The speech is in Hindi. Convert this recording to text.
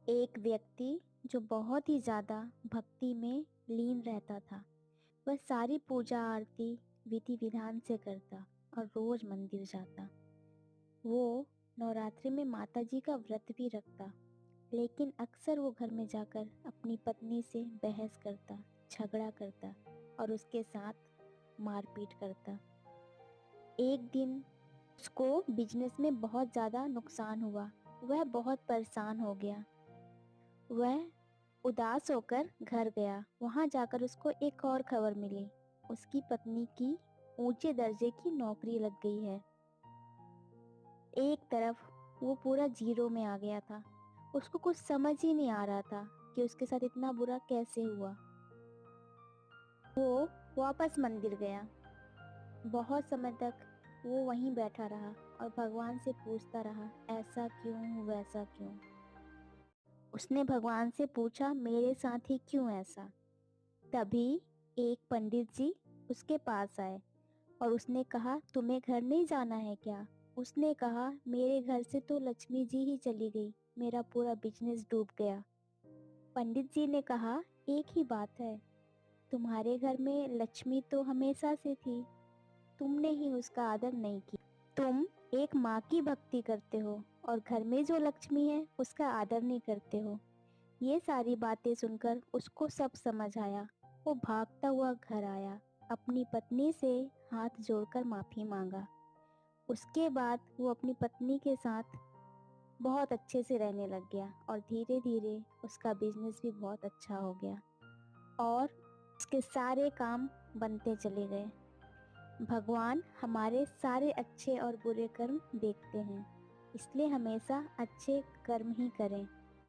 एक व्यक्ति जो बहुत ही ज़्यादा भक्ति में लीन रहता था। वह सारी पूजा आरती विधि विधान से करता और रोज मंदिर जाता। वो नवरात्रि में माता जी का व्रत भी रखता, लेकिन अक्सर वो घर में जाकर अपनी पत्नी से बहस करता, झगड़ा करता और उसके साथ मारपीट करता। एक दिन उसको बिजनेस में बहुत ज़्यादा नुकसान हुआ। वह बहुत परेशान हो गया। वह उदास होकर घर गया। वहां जाकर उसको एक और खबर मिली। उसकी पत्नी की ऊंचे दर्जे की नौकरी लग गई है। एक तरफ वो पूरा जीरो में आ गया था। उसको कुछ समझ ही नहीं आ रहा था कि उसके साथ इतना बुरा कैसे हुआ। वो वापस मंदिर गया। बहुत समय तक वो वहीं बैठा रहा और भगवान से पूछता रहा, ऐसा क्यों, वैसा क्यों। उसने भगवान से पूछा, मेरे साथ ही क्यों ऐसा। तभी एक पंडित जी उसके पास आए और उसने कहा, तुम्हें घर नहीं जाना है क्या। उसने कहा, मेरे घर से तो लक्ष्मी जी ही चली गई, मेरा पूरा बिजनेस डूब गया। पंडित जी ने कहा, एक ही बात है, तुम्हारे घर में लक्ष्मी तो हमेशा से थी, तुमने ही उसका आदर नहीं किया। तुम एक माँ की भक्ति करते हो और घर में जो लक्ष्मी है उसका आदर नहीं करते हो। ये सारी बातें सुनकर उसको सब समझ आया। वो भागता हुआ घर आया, अपनी पत्नी से हाथ जोड़कर माफी मांगा। उसके बाद वो अपनी पत्नी के साथ बहुत अच्छे से रहने लग गया और धीरे धीरे उसका बिजनेस भी बहुत अच्छा हो गया और उसके सारे काम बनते चले गए। भगवान हमारे सारे अच्छे और बुरे कर्म देखते हैं, इसलिए हमेशा अच्छे कर्म ही करें।